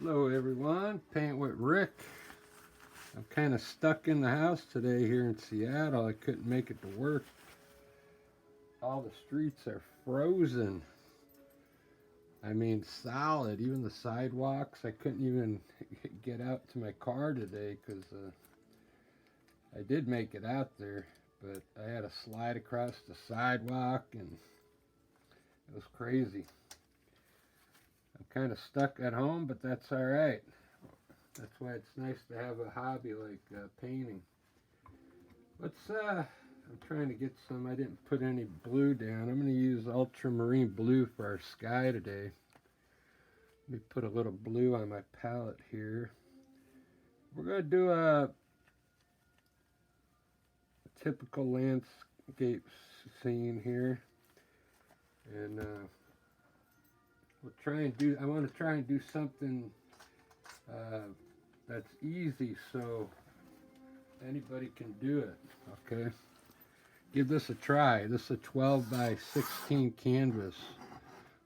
Hello everyone, Paint with Rick. I'm kind of stuck in the house today here in Seattle. I couldn't make it to work. All the streets are frozen. I mean solid, even the sidewalks. I couldn't even get out to my car today because I did make it out there, but I had to slide across the sidewalk and it was crazy. I'm kind of stuck at home, but that's all right. That's why it's nice to have a hobby like painting. I'm trying to get some, I didn't put any blue down. I'm going to use ultramarine blue for our sky today. Let me put a little blue on my palette here. We're going to do a typical landscape scene here. And I want to try and do something that's easy so anybody can do it, okay? Give this a try. This is a 12 by 16 canvas.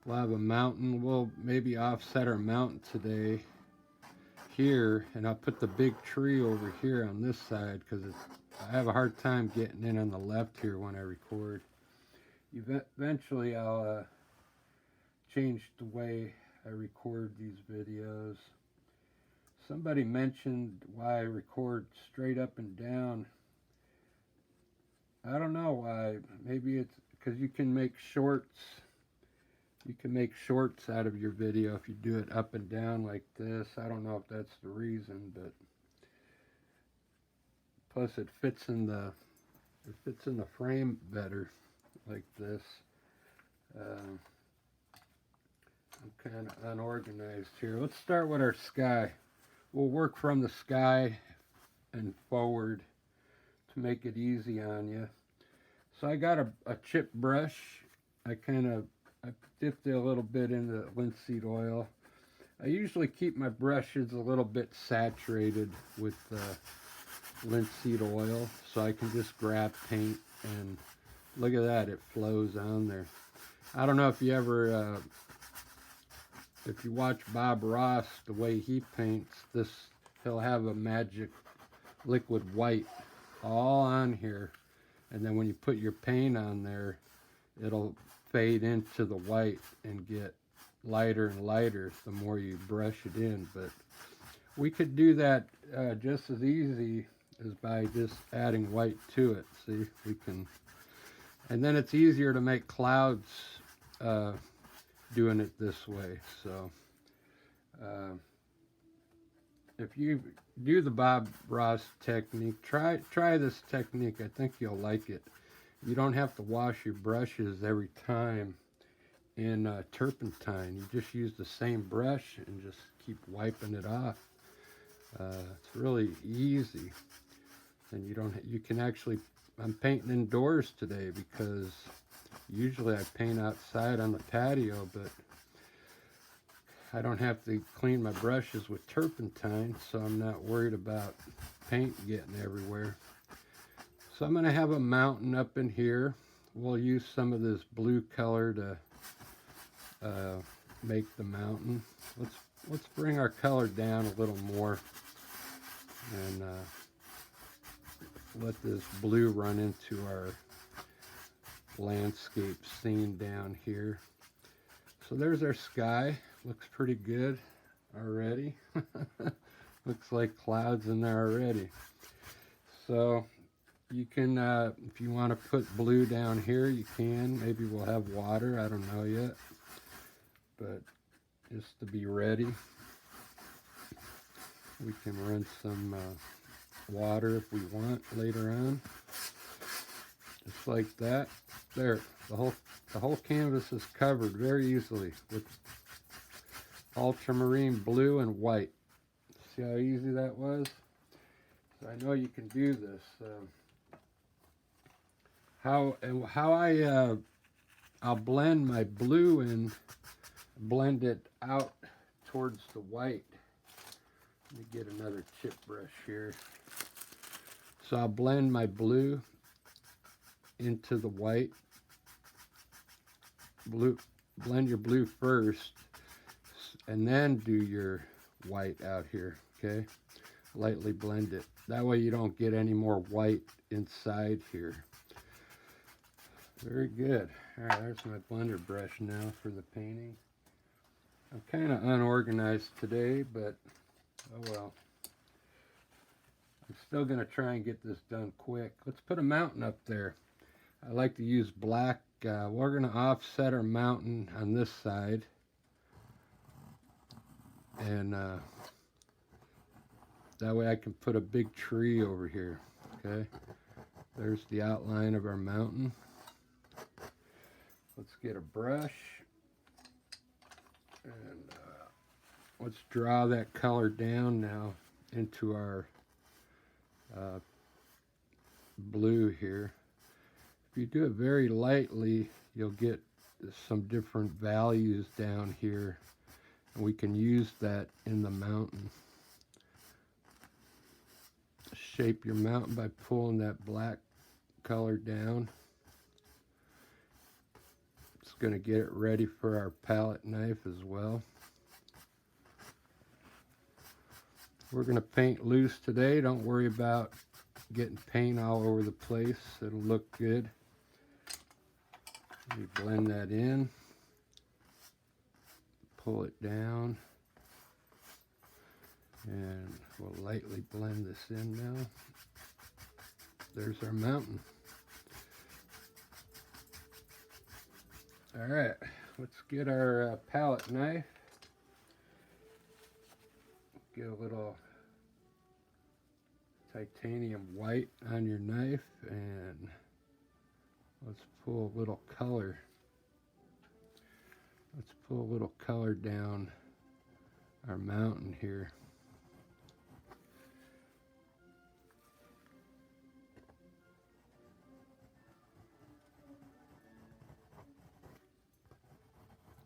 We'll have a mountain. We'll maybe offset our mountain today here, and I'll put the big tree over here on this side because I have a hard time getting in on the left here when I record. Eventually I'll change the way I record these videos. Somebody mentioned why I record straight up and down. I don't know why. Maybe it's because you can make shorts. You can make shorts out of your video if you do it up and down like this. I don't know if that's the reason, but plus it fits in the frame better like this. I'm kind of unorganized here. Let's start with our sky. We'll work from the sky and forward to make it easy on you. So I got a chip brush. I dipped it a little bit into linseed oil. I usually keep my brushes a little bit saturated with linseed oil so I can just grab paint and look at that, it flows on there. I don't know if you ever if you watch Bob Ross, the way he paints this, he'll have a magic liquid white all on here, and then when you put your paint on there, it'll fade into the white and get lighter and lighter the more you brush it in. But we could do that just as easy as by just adding white to it. See, we can, and then it's easier to make clouds doing it this way. So if you do the Bob Ross technique, try this technique. I think you'll like it. You don't have to wash your brushes every time in turpentine. You just use the same brush and just keep wiping it off. It's really easy, and you can actually, I'm painting indoors today because usually I paint outside on the patio, but I don't have to clean my brushes with turpentine, so I'm not worried about paint getting everywhere. So I'm going to have a mountain up in here. We'll use some of this blue color to make the mountain. Let's bring our color down a little more and let this blue run into our landscape scene down here. So there's our sky. Looks pretty good already. Looks like clouds in there already. So you can, if you want to put blue down here, you can. Maybe we'll have water. I don't know yet. But just to be ready, we can run some water if we want later on. Just like that. There, the whole canvas is covered very easily with ultramarine blue and white. See how easy that was? So I know you can do this. I'll blend my blue and blend it out towards the white. Let me get another chip brush here. So I'll blend my blue into the white. Blend your blue first, and then do your white out here, okay? Lightly blend it. That way you don't get any more white inside here. Very good. All right, there's my blender brush now for the painting. I'm kind of unorganized today, but oh well. I'm still going to try and get this done quick. Let's put a mountain up there. I like to use black. We're going to offset our mountain on this side. And that way I can put a big tree over here. Okay. There's the outline of our mountain. Let's get a brush. And let's draw that color down now into our blue here. If you do it very lightly, you'll get some different values down here, and we can use that in the mountain. Shape your mountain by pulling that black color down. It's going to get it ready for our palette knife as well. We're going to paint loose today. Don't worry about getting paint all over the place. It'll look good. You blend that in. Pull it down. And we'll lightly blend this in now. There's our mountain. All right, let's get our palette knife. Get a little titanium white on your knife, and let's pull a little color. Let's pull a little color down our mountain here.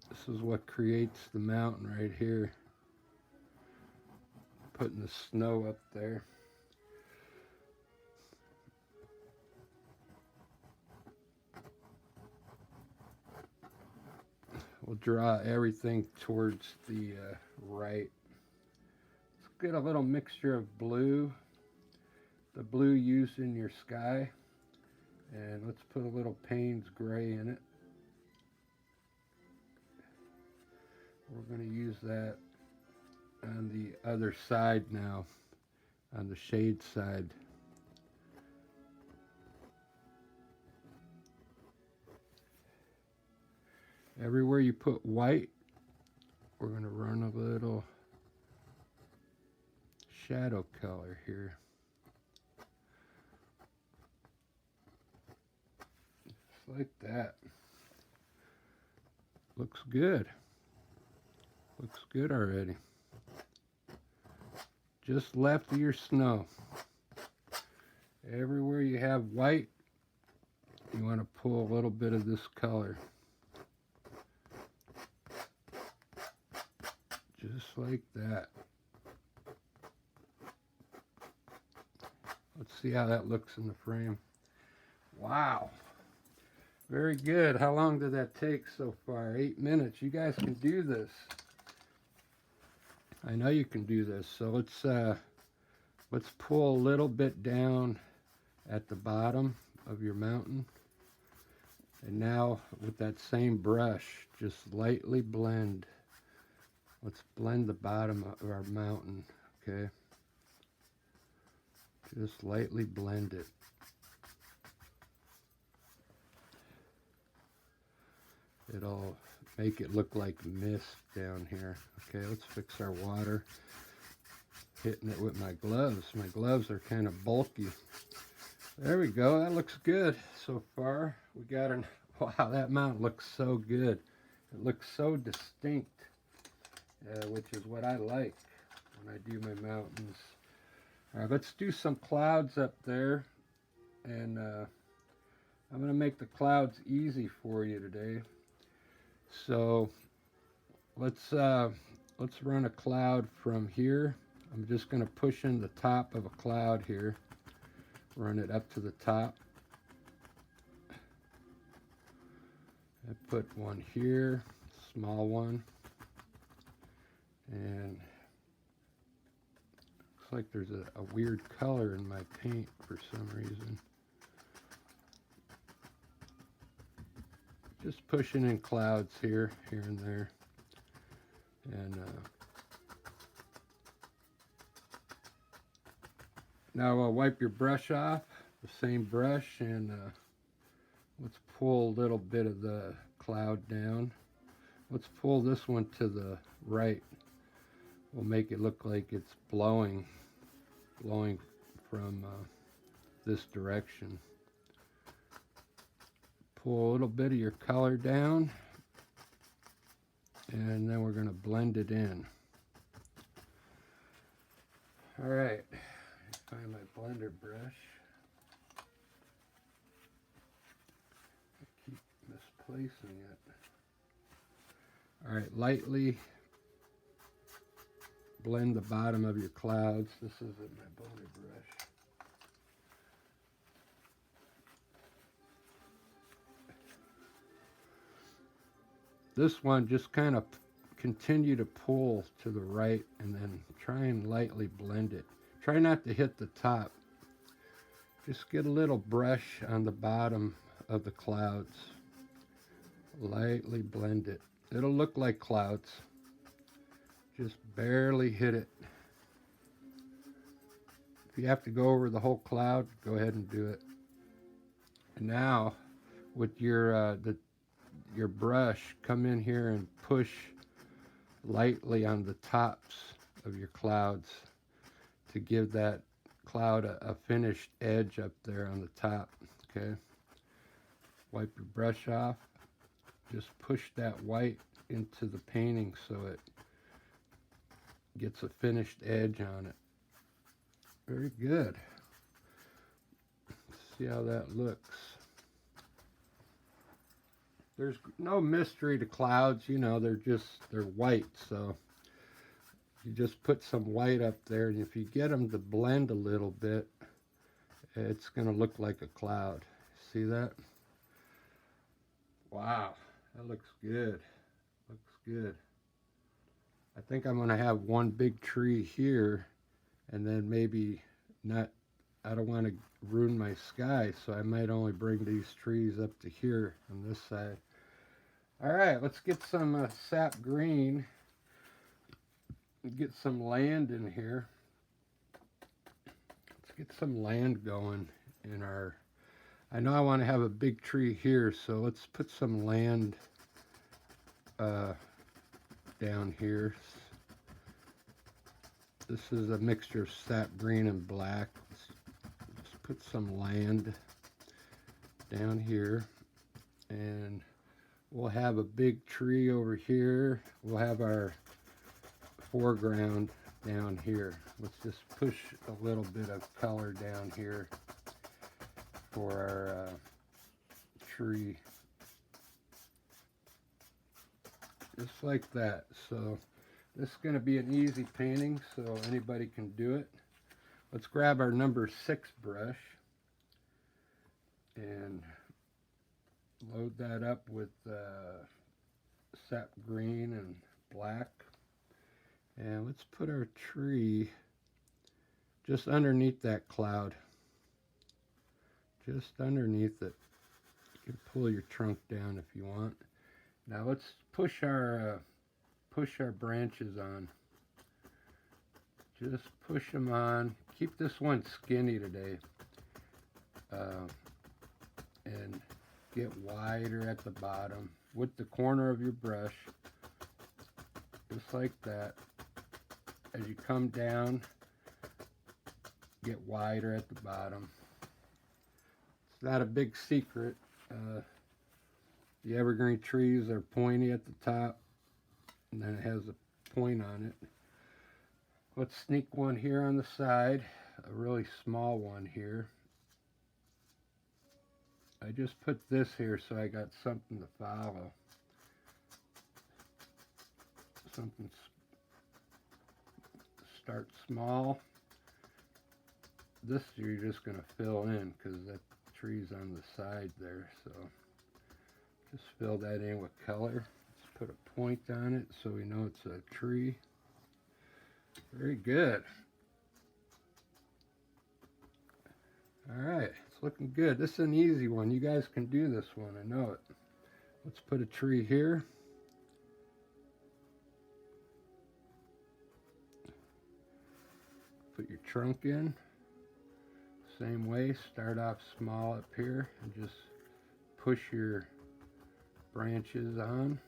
This is what creates the mountain right here. Putting the snow up there. We'll draw everything towards the right. Let's get a little mixture of blue. The blue used in your sky. And let's put a little Payne's gray in it. We're going to use that on the other side now, on the shade side. Everywhere you put white, we're going to run a little shadow color here. Just like that. Looks good. Looks good already. Just left of your snow. Everywhere you have white, you want to pull a little bit of this color. Just like that. Let's see how that looks in the frame. Wow. Very good. How long did that take so far? 8 minutes. You guys can do this. I know you can do this. So let's pull a little bit down at the bottom of your mountain. And now with that same brush, just lightly blend. Let's blend the bottom of our mountain, okay? Just lightly blend it. It'll make it look like mist down here. Okay, let's fix our water. Hitting it with my gloves. My gloves are kind of bulky. There we go. That looks good so far. We got an, wow, that mountain looks so good. It looks so distinct, which is what I like when I do my mountains. All right, let's do some clouds up there. And I'm going to make the clouds easy for you today. So let's run a cloud from here. I'm just going to push in the top of a cloud here. Run it up to the top. I put one here, small one. And like there's a weird color in my paint for some reason. Just pushing in clouds here and there. And now wipe your brush off, the same brush, and let's pull a little bit of the cloud down. Let's pull this one to the right. We'll make it look like it's blowing from this direction. Pull a little bit of your color down, and then we're going to blend it in. All right, find my blender brush. I keep misplacing it. All right, lightly blend the bottom of your clouds. This isn't my blender brush. This one, just kind of continue to pull to the right and then try and lightly blend it. Try not to hit the top. Just get a little brush on the bottom of the clouds. Lightly blend it. It'll look like clouds. Just barely hit it. If you have to go over the whole cloud, go ahead and do it. And now, with your brush, come in here and push lightly on the tops of your clouds to give that cloud a finished edge up there on the top. Okay. Wipe your brush off. Just push that white into the painting so it gets a finished edge on it. Very good. See how that looks. There's no mystery to clouds, you know, they're white, so you just put some white up there, and if you get them to blend a little bit, it's going to look like a cloud. See that? Wow, that looks good. Looks good. I think I'm going to have one big tree here, and then maybe not, I don't want to ruin my sky, so I might only bring these trees up to here on this side. All right, let's get some sap green. Get some land in here. Let's get some land going in our, I know I want to have a big tree here, so let's put some land down here. This is a mixture of sap green and black. Let's put some land down here, and we'll have a big tree over here. We'll have our foreground down here. Let's just push a little bit of color down here for our tree. Just like that. So this is going to be an easy painting, so anybody can do it. Let's grab our number 6 brush and load that up with sap green and black. And let's put our tree just underneath that cloud. Just underneath it. You can pull your trunk down if you want. Now let's push our branches on. Just push them on. Keep this one skinny today. And get wider at the bottom with the corner of your brush. Just like that. As you come down, get wider at the bottom. It's not a big secret. The evergreen trees are pointy at the top, and then it has a point on it. Let's sneak one here on the side, a really small one here. I just put this here so I got something to follow. Something, start small. This you're just going to fill in because that tree's on the side there, so just fill that in with color. Let's put a point on it so we know it's a tree. Very good. Alright, it's looking good. This is an easy one. You guys can do this one, I know it. Let's put a tree here. Put your trunk in. Same way, start off small up here and just push your branches on.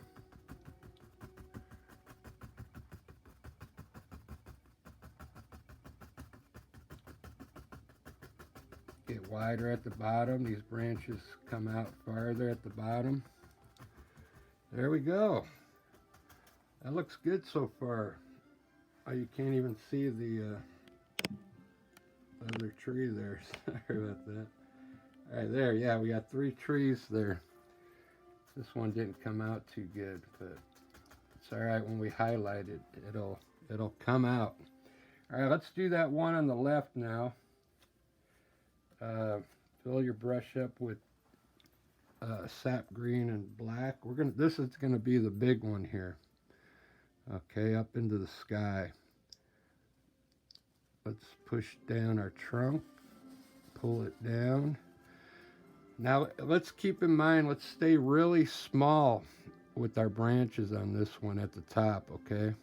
Get wider at the bottom. These branches come out farther at the bottom. There we go. That looks good so far. Oh, you can't even see the other tree there. Sorry about that. All right, there. Yeah, we got 3 trees there. This one didn't come out too good, but it's all right. When we highlight it, it'll come out. All right, let's do that one on the left now. Fill your brush up with sap green and black. This is gonna be the big one here. Okay, up into the sky. Let's push down our trunk, pull it down. Now let's keep in mind, let's stay really small with our branches on this one at the top, okay?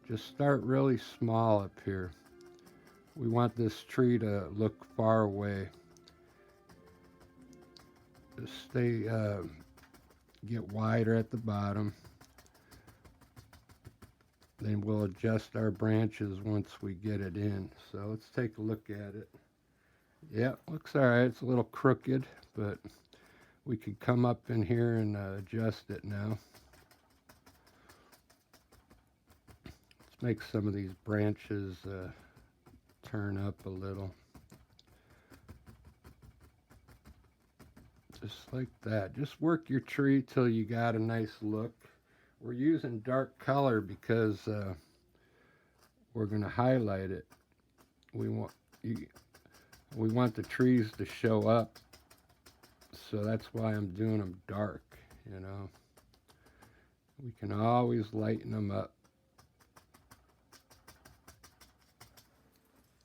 Just start really small up here. We want this tree to look far away. Just stay, get wider at the bottom. Then we'll adjust our branches once we get it in. So let's take a look at it. Yep, looks all right. It's a little crooked, but we could come up in here and adjust it now. Let's make some of these branches turn up a little. Just like that. Just work your tree till you got a nice look. We're using dark color because we're going to highlight it. We want the trees to show up, so that's why I'm doing them dark, you know. We can always lighten them up.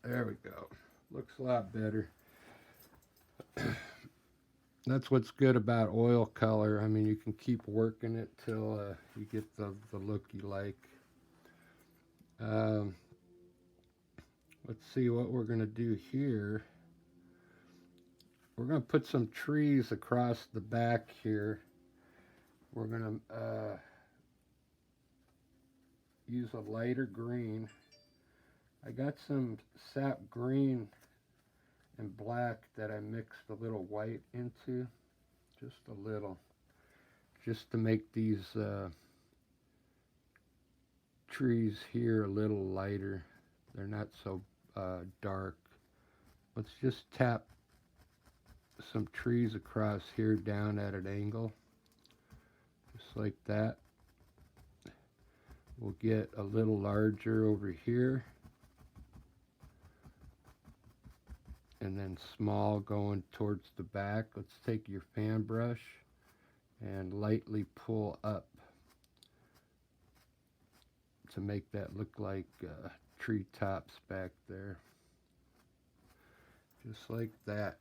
There we go. Looks a lot better. That's what's good about oil color. I mean, you can keep working it till you get the look you like. Let's see what we're going to do here. We're going to put some trees across the back here. We're going to use a lighter green. I got some sap green and black that I mixed a little white into, just a little, just to make these trees here a little lighter. They're not so dark. Let's just tap some trees across here down at an angle, just like that. We'll get a little larger over here, and then small going towards the back. Let's take your fan brush and lightly pull up to make that look like tree tops back there. Just like that.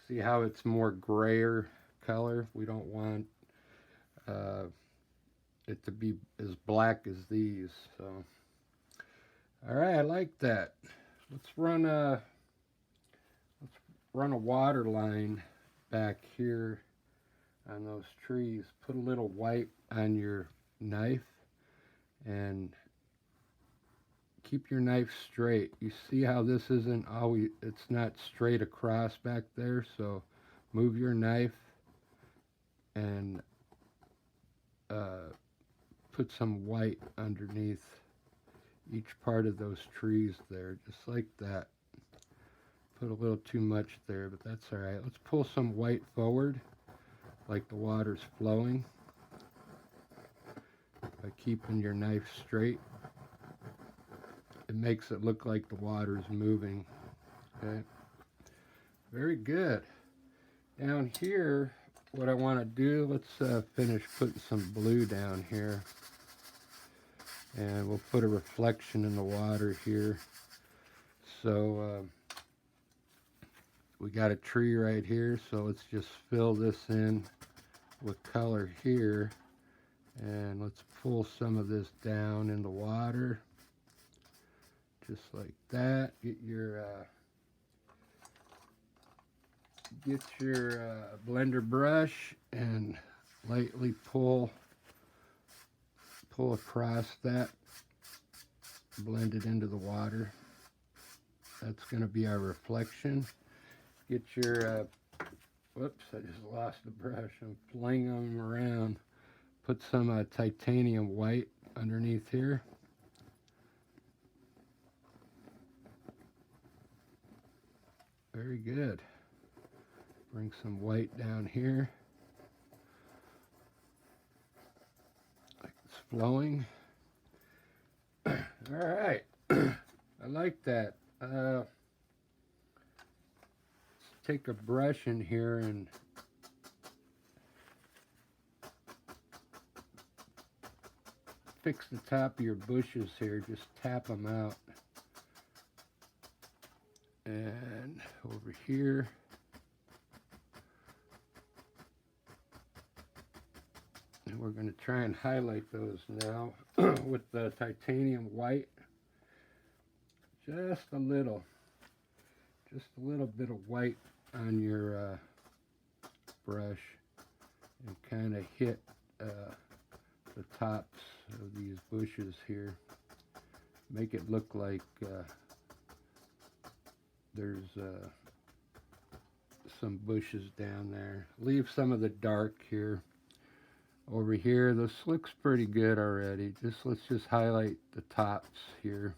See how it's more grayer color? We don't want it to be as black as these. So, all right, I like that. Let's run a water line back here on those trees. Put a little white on your knife and keep your knife straight. You see how this isn't always, it's not straight across back there, so move your knife and put some white underneath each part of those trees there, just like that. Put a little too much there, but that's all right. Let's pull some white forward, like the water's flowing, by keeping your knife straight. It makes it look like the water's moving. Okay, very good. Down here, what I want to do, let's finish putting some blue down here, and we'll put a reflection in the water here. So we got a tree right here, so let's just fill this in with color here, and let's pull some of this down in the water, just like that. Get your blender brush and lightly pull across that, blend it into the water. That's going to be our reflection. Get your whoops, I just lost the brush. I'm flinging them around. Put some titanium white underneath here. Very good. Bring some white down here. Like it's flowing. All right. I like that. Let's take a brush in here and fix the top of your bushes here. Just tap them out. And over here. And we're going to try and highlight those now with the titanium white. Just a little bit of white on your brush, and kind of hit the tops of these bushes here. Make it look like there's some bushes down there. Leave some of the dark here. Over here, this looks pretty good already. Let's just highlight the tops here.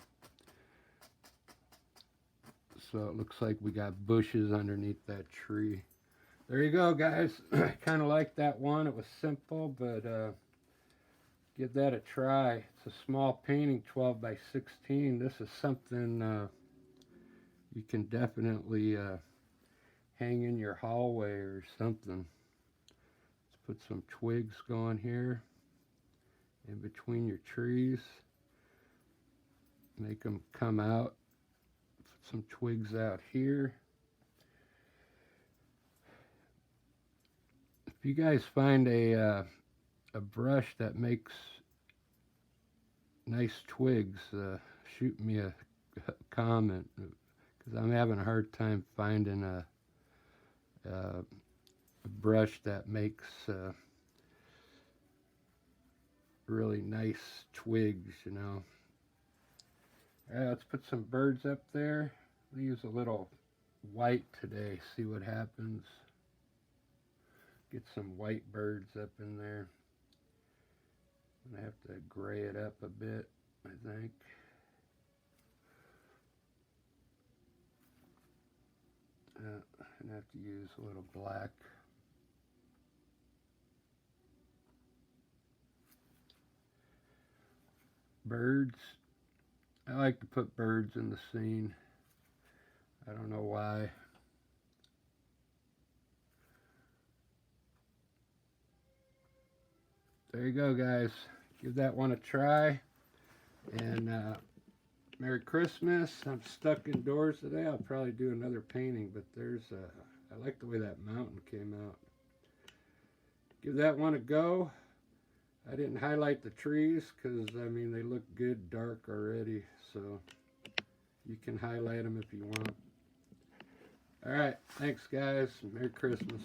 So it looks like we got bushes underneath that tree. There you go, guys. I kind of like that one. It was simple, but give that a try. It's a small painting, 12 by 16. This is something you can definitely hang in your hallway or something. Let's put some twigs going here in between your trees. Make them come out. Put some twigs out here. If you guys find a brush that makes nice twigs, shoot me a comment, because I'm having a hard time finding a brush that makes really nice twigs, you know. Let's put some birds up there. We'll use a little white today, see what happens. Get some white birds up in there. I'm gonna have to gray it up a bit, I think. I'm gonna have to use a little black. Birds. I like to put birds in the scene. I don't know why. There you go, guys. Give that one a try. And Merry Christmas. I'm stuck indoors today. I'll probably do another painting, but I like the way that mountain came out. Give that one a go. I didn't highlight the trees because, I mean, they look good dark already. So you can highlight them if you want. All right. Thanks, guys. Merry Christmas.